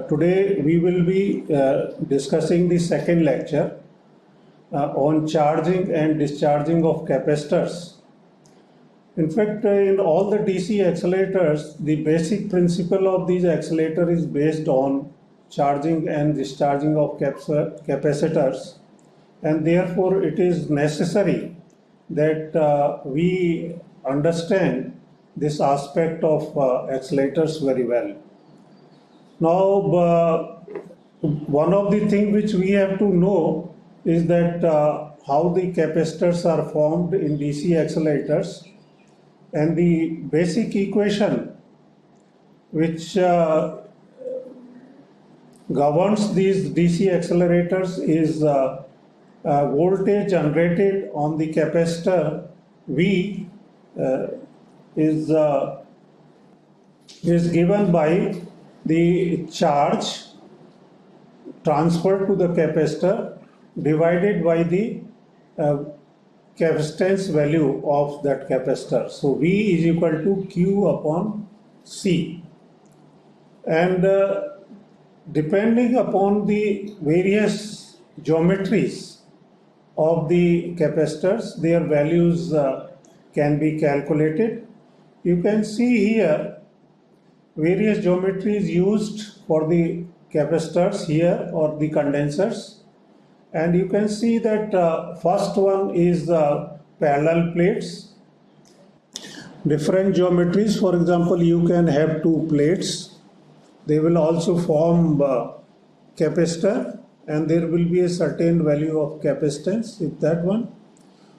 Today we will be discussing the second lecture on charging and discharging of capacitors. In fact, in all the DC accelerators, the basic principle of these accelerators is based on charging and discharging of capacitors, and therefore it is necessary that we understand this aspect of accelerators very well. Now, one of the things which we have to know is that how the capacitors are formed in DC accelerators, and the basic equation which governs these DC accelerators is voltage generated on the capacitor V is given by the charge transferred to the capacitor divided by the capacitance value of that capacitor. So V is equal to Q upon C. And depending upon the various geometries of the capacitors, their values can be calculated. You can see here various geometries used for the capacitors here, or the condensers, and you can see that first one is parallel plates. Different geometries, for example, you can have two plates. They will also form capacitor, and there will be a certain value of capacitance with that one,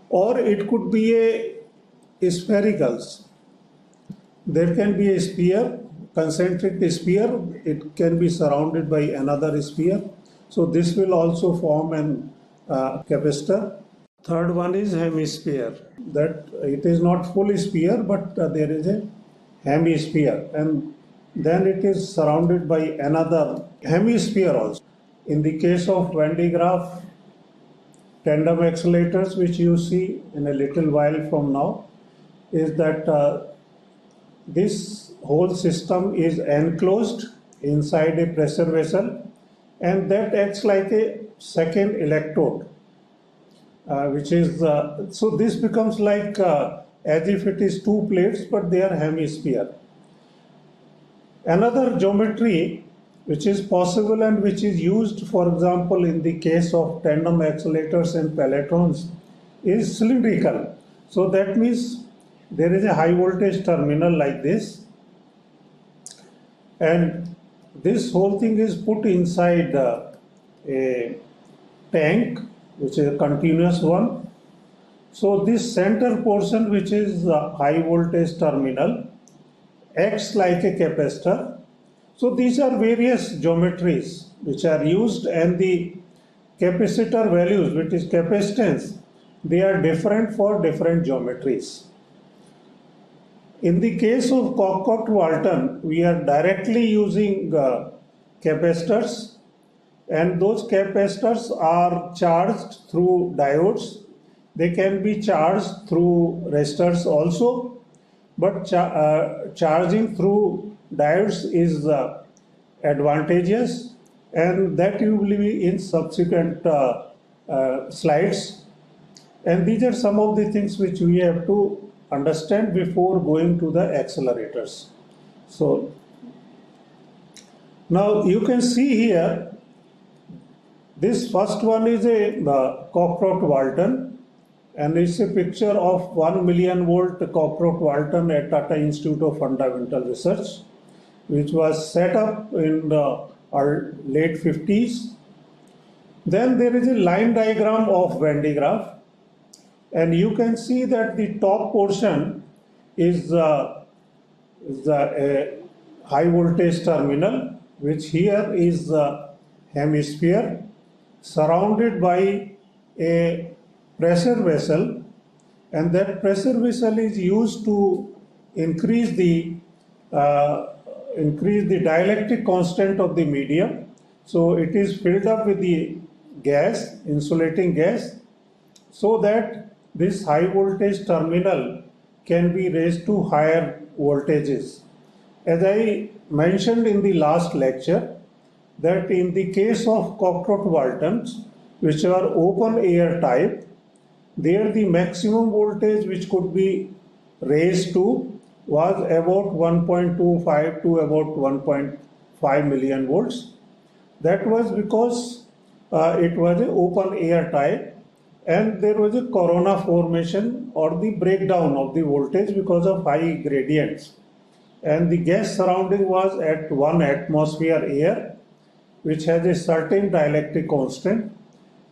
or it could be a sphericals. There can be a sphere, concentric sphere, it can be surrounded by another sphere. So this will also form an capacitor. Third one is hemisphere. That it is not full sphere, but there is a hemisphere, and then it is surrounded by another hemisphere also. In the case of Van de Graaff tandem accelerators, which you see in a little while from now, is that this whole system is enclosed inside a pressure vessel, and that acts like a second electrode, which is so this becomes like as if it is two plates, but they are hemisphere. Another geometry which is possible and which is used, for example, in the case of tandem accelerators and pelletrons, is cylindrical. So that means there is a high voltage terminal like this, and this whole thing is put inside a tank, which is a continuous one. So this center portion, which is the high voltage terminal, acts like a capacitor. So these are various geometries which are used, and the capacitor values, which is capacitance, they are different for different geometries. In the case of Cockcroft-Walton, we are directly using capacitors, and those capacitors are charged through diodes. They can be charged through resistors also, but charging through diodes is advantageous, and that you will be in subsequent slides. And these are some of the things which we have to understand before going to the accelerators. So now you can see here, this first one is a Cockcroft-Walton, and it's a picture of 1 million volt Cockcroft-Walton at Tata Institute of Fundamental Research, which was set up in the late 50s. Then there is a line diagram of Van de Graaff, and you can see that the top portion is a high voltage terminal, which here is the hemisphere surrounded by a pressure vessel, and that pressure vessel is used to increase the dielectric constant of the medium. So it is filled up with the gas, insulating gas, so that this high voltage terminal can be raised to higher voltages. As I mentioned in the last lecture, that in the case of cockroach Waltons, which are open air type, there the maximum voltage which could be raised to was about 1.25 to about 1.5 million volts. That was because it was an open air type, and there was a corona formation or the breakdown of the voltage because of high gradients. And the gas surrounding was at 1 atmosphere air, which has a certain dielectric constant,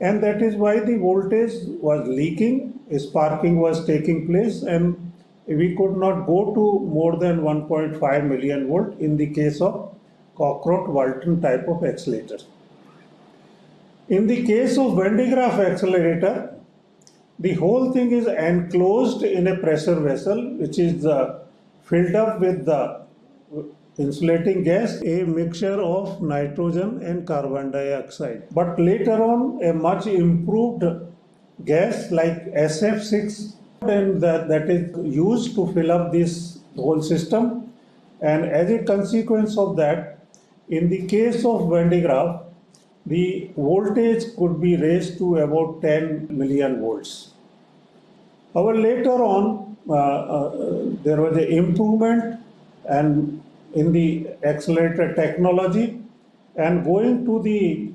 and that is why the voltage was leaking, sparking was taking place, and we could not go to more than 1.5 million volt in the case of cockroach Walton type of accelerator. In the case of Van de Graaff accelerator, the whole thing is enclosed in a pressure vessel which is filled up with the insulating gas, a mixture of nitrogen and carbon dioxide. But later on, a much improved gas like SF6, and that is used to fill up this whole system. And as a consequence of that, in the case of Van de Graaff, the voltage could be raised to about 10 million volts. However, later on, there was an improvement and in the accelerator technology, and going to the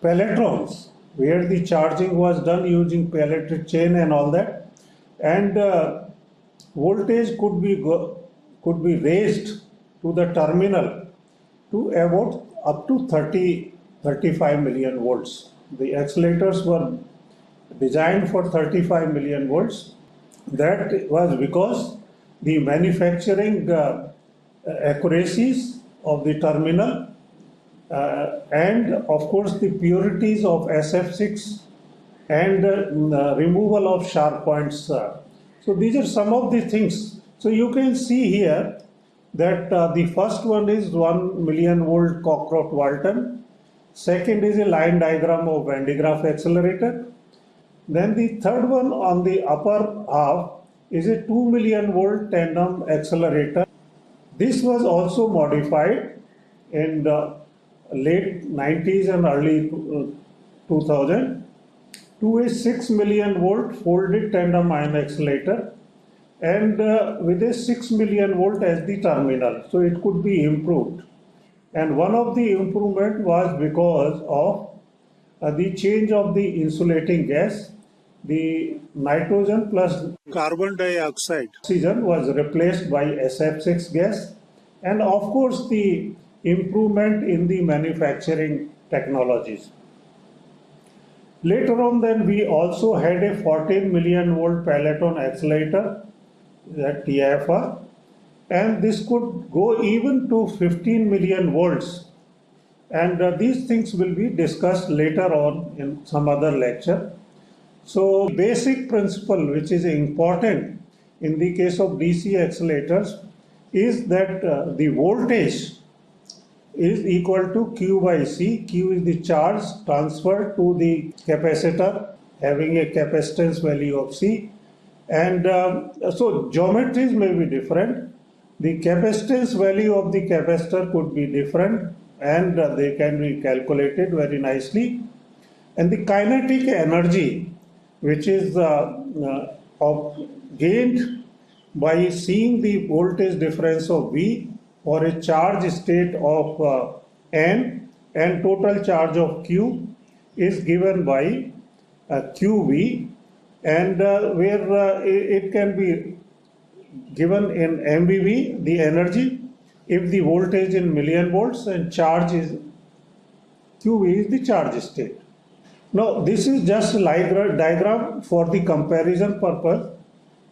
pelletrons, where the charging was done using pellet chain and all that, and voltage could be raised to the terminal to about up to 35 million volts. The accelerators were designed for 35 million volts. That was because the manufacturing accuracies of the terminal and of course the purities of SF6 and removal of sharp points. So these are some of the things. So you can see here that the first one is 1 million volt cockroach Walton. Second is a line diagram of Van de Graaff accelerator. Then the third one on the upper half is a 2 million volt tandem accelerator. This was also modified in the late 90s and early 2000 to a 6 million volt folded tandem ion accelerator, and with a 6 million volt as the terminal. So it could be improved. And one of the improvement was because of the change of the insulating gas. The nitrogen plus carbon dioxide oxygen was replaced by SF6 gas, and of course the improvement in the manufacturing technologies. Later on then we also had a 14 million volt pelleton accelerator, that TIFR, and this could go even to 15 million volts, and these things will be discussed later on in some other lecture. So basic principle which is important in the case of DC accelerators is that the voltage is equal to Q by C. Q is the charge transferred to the capacitor having a capacitance value of C, and so geometries may be different. The capacitance value of the capacitor could be different, and they can be calculated very nicely. And the kinetic energy, which is gained by seeing the voltage difference of V or a charge state of N and total charge of Q, is given by QV, and where it can be given in MVV, the energy, if the voltage in million volts and charge is QV is the charge state. Now this is just a diagram for the comparison purpose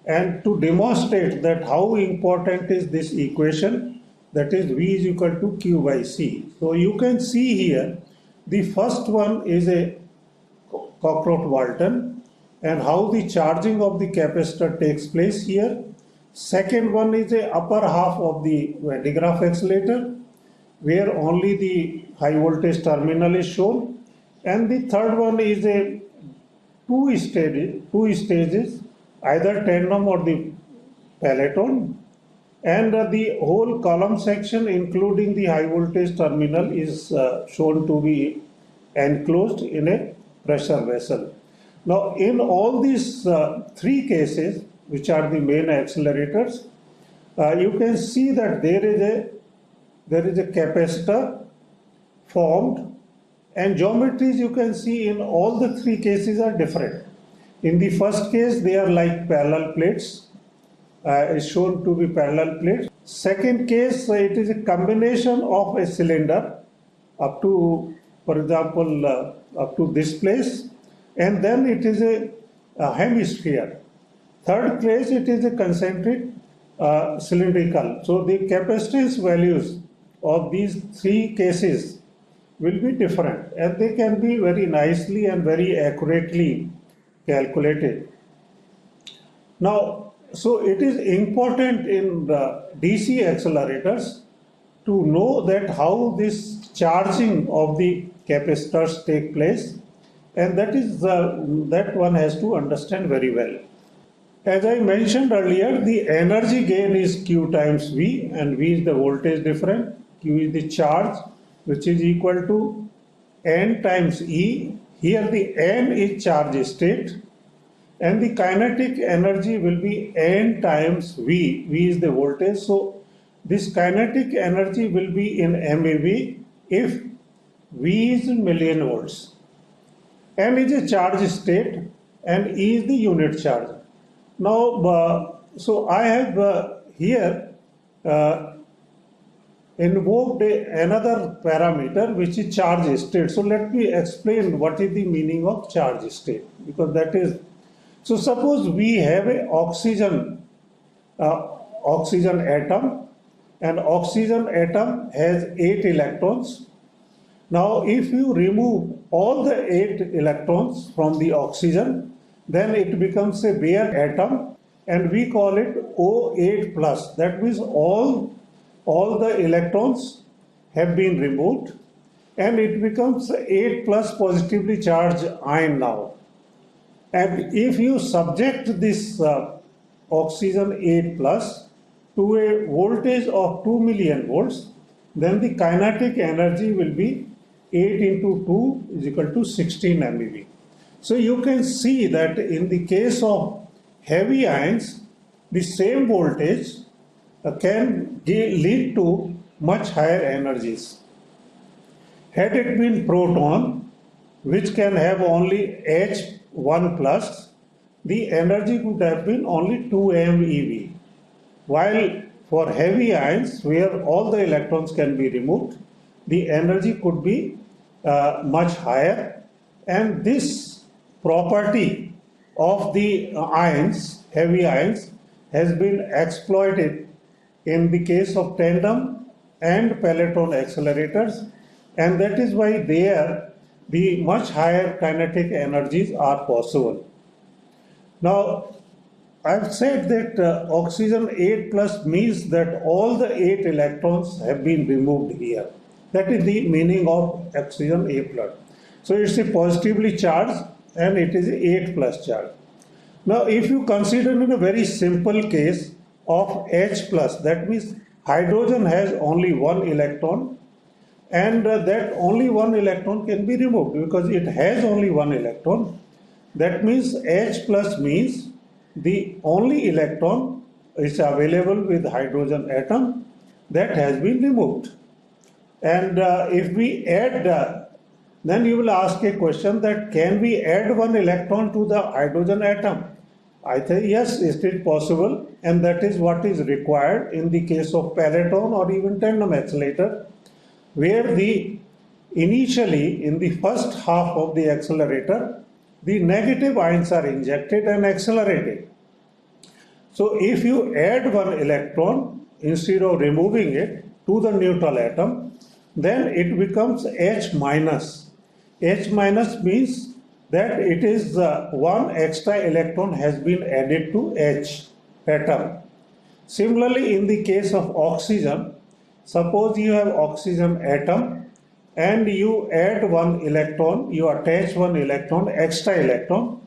and to demonstrate that how important is this equation, that is V is equal to Q by C. So you can see here the first one is a cockroach Walton and how the charging of the capacitor takes place here. Second one is a upper half of the Van de Graaff accelerator where only the high voltage terminal is shown, and the third one is a two stages, either tandem or the peloton, and the whole column section including the high voltage terminal is shown to be enclosed in a pressure vessel. Now in all these three cases, which are the main accelerators, you can see that there is a capacitor formed, and geometries you can see in all the three cases are different. In the first case, they are like parallel plates, is shown to be parallel plates. Second case, it is a combination of a cylinder up to, for example, up to this place, and then it is a hemisphere. Third case, it is a concentric cylindrical. So the capacitance values of these three cases will be different, and they can be very nicely and very accurately calculated. Now, so it is important in the DC accelerators to know that how this charging of the capacitors take place, and that one has to understand very well. As I mentioned earlier, the energy gain is Q times V, and V is the voltage difference, Q is the charge, which is equal to N times E. Here the N is charge state, and the kinetic energy will be N times V. V is the voltage, so this kinetic energy will be in MeV if V is million volts. N is a charge state and E is the unit charge. Now, so I have here invoked another parameter which is charge state. So let me explain what is the meaning of charge state, because that is, so suppose we have a oxygen atom, and oxygen atom has 8 electrons. Now if you remove all the 8 electrons from the oxygen, then it becomes a bare atom, and we call it O8 plus. That means all the electrons have been removed, and it becomes 8 plus positively charged ion now. And if you subject this oxygen 8 plus to a voltage of 2 million volts, then the kinetic energy will be 8 into 2 is equal to 16 MeV. So you can see that in the case of heavy ions, the same voltage can lead to much higher energies. Had it been proton, which can have only H1 plus, the energy could have been only 2 MeV. While for heavy ions, where all the electrons can be removed, the energy could be much higher, and this property of the ions, heavy ions, has been exploited in the case of tandem and peloton accelerators, and that is why there the much higher kinetic energies are possible. Now, I've said that oxygen 8 plus means that all the 8 electrons have been removed here. That is the meaning of oxygen 8 plus. So it's a positively charged and it is 8 plus charge. Now, if you consider in a very simple case of H plus, that means hydrogen has only one electron, and that only one electron can be removed because it has only one electron. That means H plus means the only electron is available with hydrogen atom that has been removed. And if we add, then you will ask a question that can we add one electron to the hydrogen atom? I think yes, it is possible, and that is what is required in the case of peloton or even tandem accelerator, where initially in the first half of the accelerator, the negative ions are injected and accelerated. So if you add one electron instead of removing it to the neutral atom, then it becomes H minus. H minus means that it is one extra electron has been added to H atom. Similarly, in the case of oxygen, suppose you have oxygen atom and you add one electron, you attach one electron, extra electron,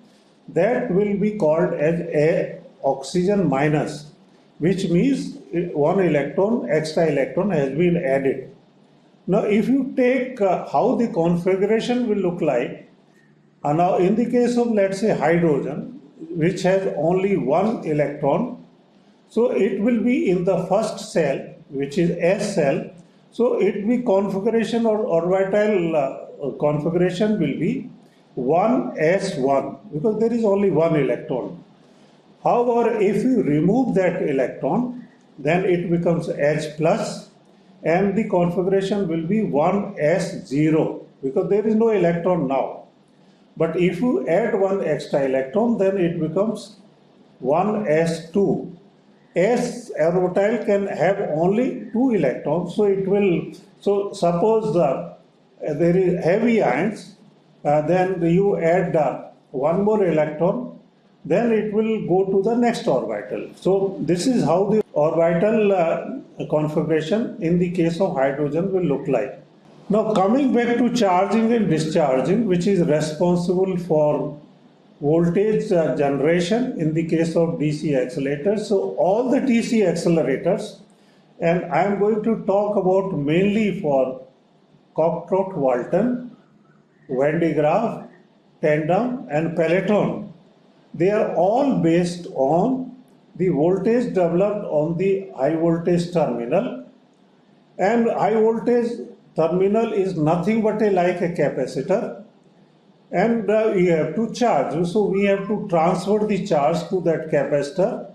that will be called as a oxygen minus, which means one electron, extra electron has been added. Now, if you take how the configuration will look like, now in the case of, let's say, hydrogen, which has only one electron, so it will be in the first cell, which is S cell. So it will be configuration or orbital configuration will be 1s1 because there is only one electron. However, if you remove that electron, then it becomes H plus and the configuration will be 1s0 because there is no electron now. But if you add one extra electron, then it becomes 1s2. S orbital can have only two electrons, so it will. So suppose there is heavy ions, then you add one more electron, then it will go to the next orbital. So this is how the orbital configuration in the case of hydrogen will look like. Now coming back to charging and discharging, which is responsible for voltage generation in the case of DC accelerators. So all the DC accelerators, and I am going to talk about mainly for Cockcroft Walton, Van de Graaff, Tandem and Peloton. They are all based on the voltage developed on the high voltage terminal, and high voltage terminal is nothing but like a capacitor, and we have to charge. So we have to transfer the charge to that capacitor,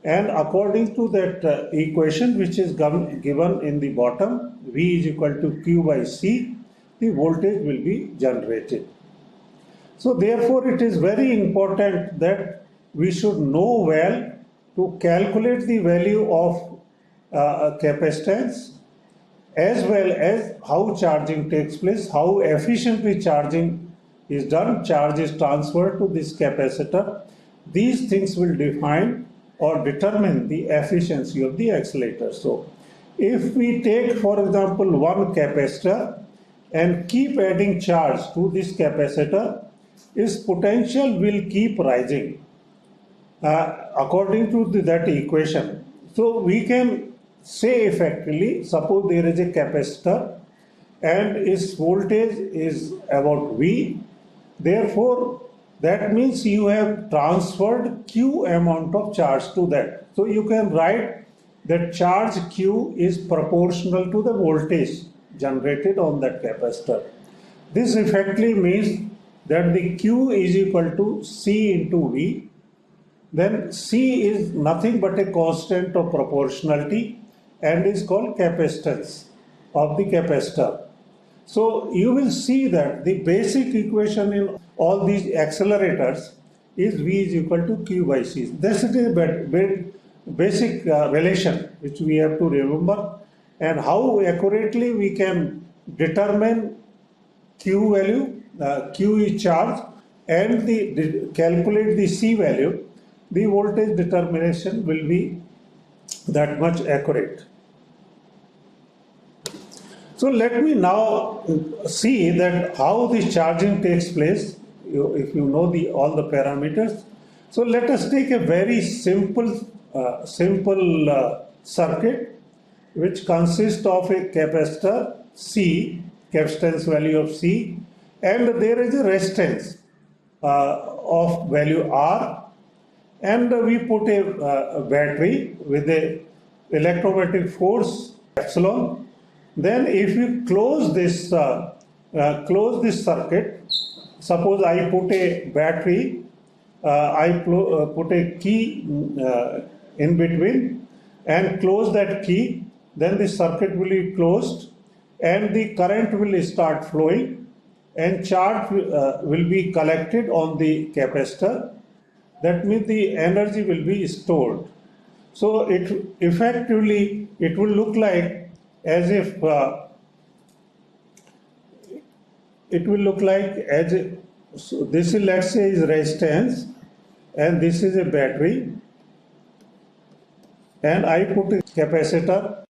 and according to that equation which is given in the bottom, V is equal to Q by C, the voltage will be generated. So therefore it is very important that we should know well to calculate the value of capacitance, as well as how charging takes place, how efficiently charging is done, charge is transferred to this capacitor. These things will define or determine the efficiency of the accelerator. So if we take, for example, one capacitor and keep adding charge to this capacitor, its potential will keep rising according to that equation. So we can say effectively, suppose there is a capacitor and its voltage is about V. Therefore, that means you have transferred Q amount of charge to that. So you can write that charge Q is proportional to the voltage generated on that capacitor. This effectively means that the Q is equal to C into V. Then C is nothing but a constant of proportionality and is called capacitance of the capacitor. So you will see that the basic equation in all these accelerators is V is equal to Q by C. This is a basic relation which we have to remember, and how accurately we can determine Q value, Q is charge, and calculate the C value. The voltage determination will be that much accurate. So let me now see that how the charging takes place, if you know all the parameters. So let us take a very simple circuit which consists of a capacitor C, capacitance value of C, and there is a resistance of value R, and we put a battery with a electromagnetic force epsilon. Then if you close this circuit, suppose I put a battery, I put a key in between and close that key, then the circuit will be closed and the current will start flowing and charge will be collected on the capacitor. That means the energy will be stored. So it effectively will look like as if so this is, let's say, is resistance and this is a battery, and I put a capacitor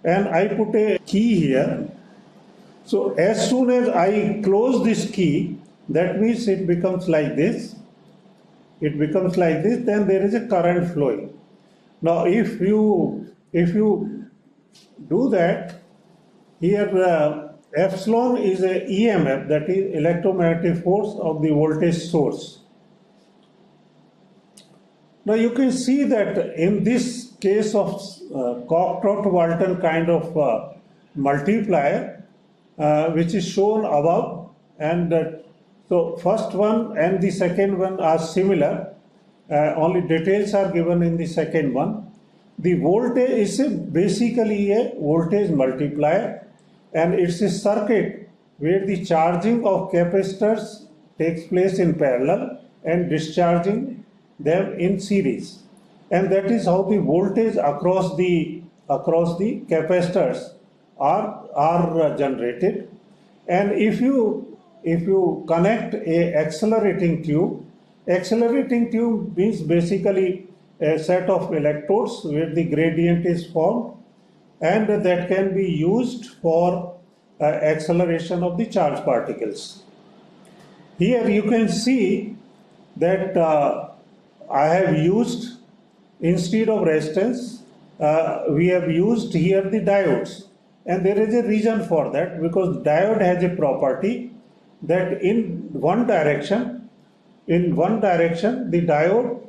and I put a key here, So as soon as I close this key, that means it becomes like this. It becomes like this, then there is a current flowing. Now if you do that, here epsilon is a EMF, that is electromagnetic force of the voltage source. Now you can see that in this case of Cockcroft-Walton kind of multiplier, which is shown above, and so first one and the second one are similar, only details are given in the second one. The voltage is basically a voltage multiplier, and it's a circuit where the charging of capacitors takes place in parallel and discharging them in series, and that is how the voltage across the capacitors are generated. And if you connect a accelerating tube means basically a set of electrodes where the gradient is formed, and that can be used for acceleration of the charged particles. Here you can see that I have used, instead of resistance, we have used here the diodes, and there is a reason for that, because diode has a property that in one direction the diode,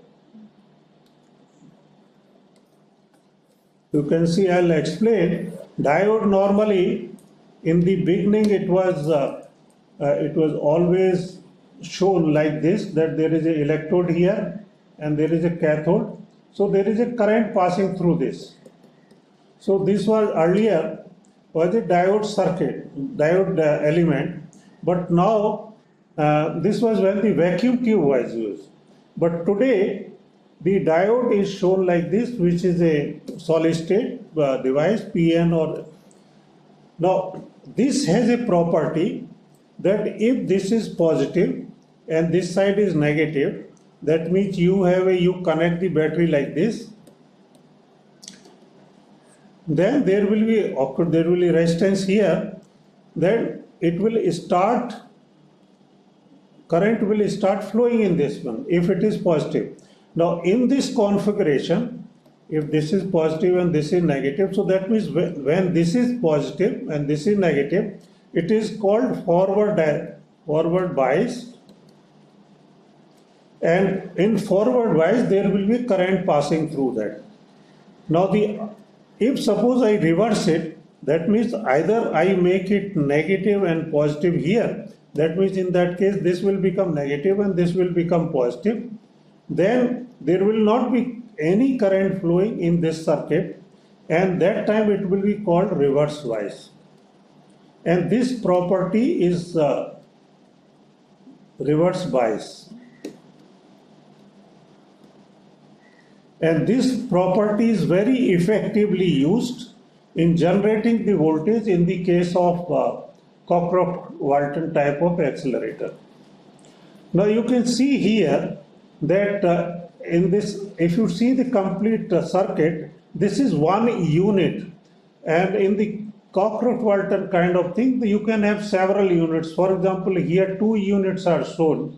you can see, I'll explain. Diode normally in the beginning it was always shown like this, that there is an electrode here and there is a cathode, so there is a current passing through this. So this was earlier was a diode circuit, diode element, but now this was when the vacuum tube was used. But today the diode is shown like this, which is a solid state device, PN or. Now this has a property that if this is positive and this side is negative, that means you connect the battery like this, then there will be resistance here, then it will start, current will start flowing in this one if it is positive. Now in this configuration, if this is positive and this is negative, so that means when this is positive and this is negative, it is called forward bias, and in forward bias there will be current passing through that. Now if suppose I reverse it, that means either I make it negative and positive here, that means in that case this will become negative and this will become positive, then there will not be any current flowing in this circuit, and that time it will be called reverse bias. And this property is reverse bias. And this property is very effectively used in generating the voltage in the case of Cockcroft-Walton type of accelerator. Now you can see here that in this, if you see the complete circuit, this is one unit, and in the Cockcroft-Walton kind of thing, you can have several units. For example, here 2 units are shown.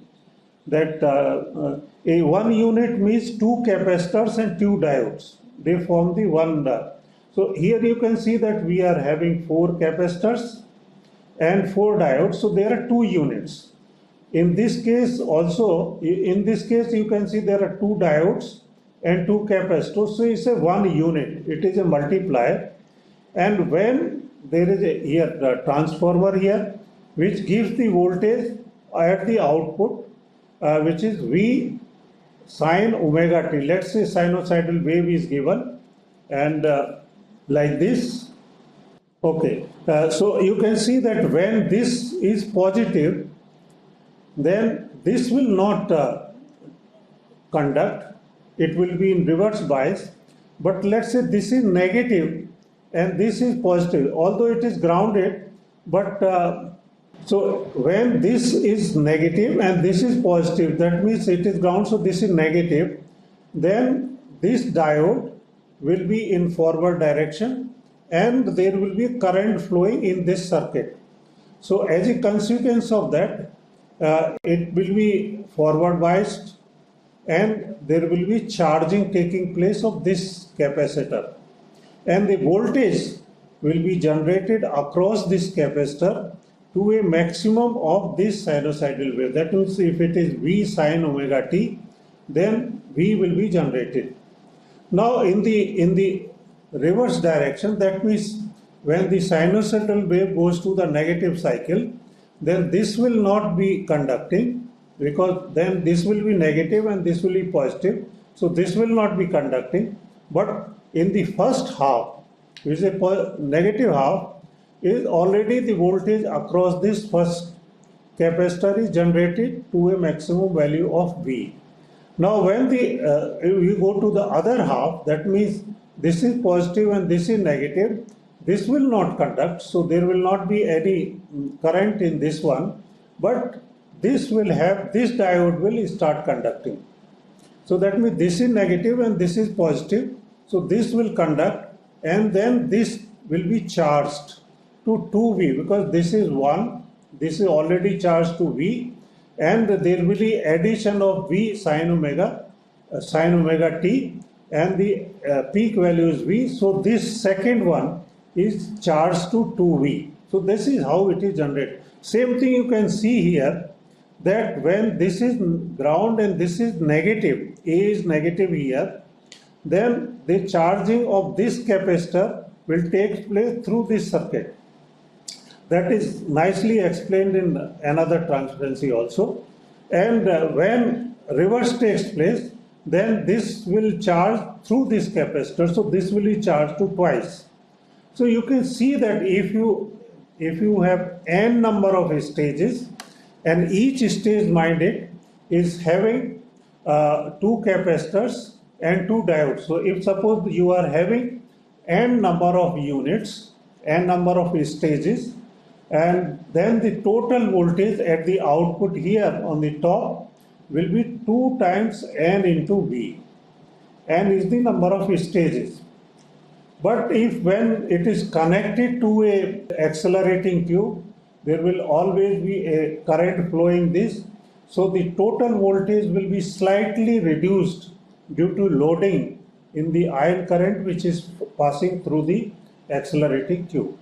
That a 1 unit means 2 capacitors and 2 diodes. They form the one. So here you can see that we are having 4 capacitors and 4 diodes. So there are 2 units. In this case also, in this case you can see there are 2 diodes and 2 capacitors. So it's a 1 unit. It is a multiplier. And when there is a transformer here, which gives the voltage at the output, which is V sine omega t. Let's say sinusoidal wave is given, and like this. Okay, so you can see that when this is positive, then this will not conduct, it will be in reverse bias. But let's say this is negative and this is positive, although it is grounded, but so when this is negative and this is positive, that means it is ground, so this is negative, then this diode will be in forward direction and there will be current flowing in this circuit. So as a consequence of that, it will be forward biased and there will be charging taking place of this capacitor. And the voltage will be generated across this capacitor to a maximum of this sinusoidal wave. That means if it is V sin omega t, then V will be generated. Now in the reverse direction, that means when the sinusoidal wave goes to the negative cycle, then this will not be conducting, because then this will be negative and this will be positive. So this will not be conducting. But in the first half, which is a negative half, is already the voltage across this first capacitor is generated to a maximum value of V. Now when we go to the other half, that means this is positive and this is negative, this will not conduct, so there will not be any current in this one, but this diode will start conducting. So that means this is negative and this is positive, so this will conduct, and then this will be charged to 2V, because this is 1, this is already charged to V, and there will be addition of V sin omega t, and the peak value is V. So this second one is charged to 2V. So this is how it is generated. Same thing you can see here, that when this is ground and this is negative, A is negative here, then the charging of this capacitor will take place through this circuit. That is nicely explained in another transparency also. And when reverse takes place, then this will charge through this capacitor. So this will be charged to twice. So you can see that if you have n number of stages, and each stage minded is having 2 capacitors and 2 diodes. So if suppose you are having n number of units, n number of stages, and then the total voltage at the output here on the top will be 2 times n into V. N is the number of stages. But if when it is connected to a accelerating tube, there will always be a current flowing this. So the total voltage will be slightly reduced due to loading in the ion current which is passing through the accelerating tube.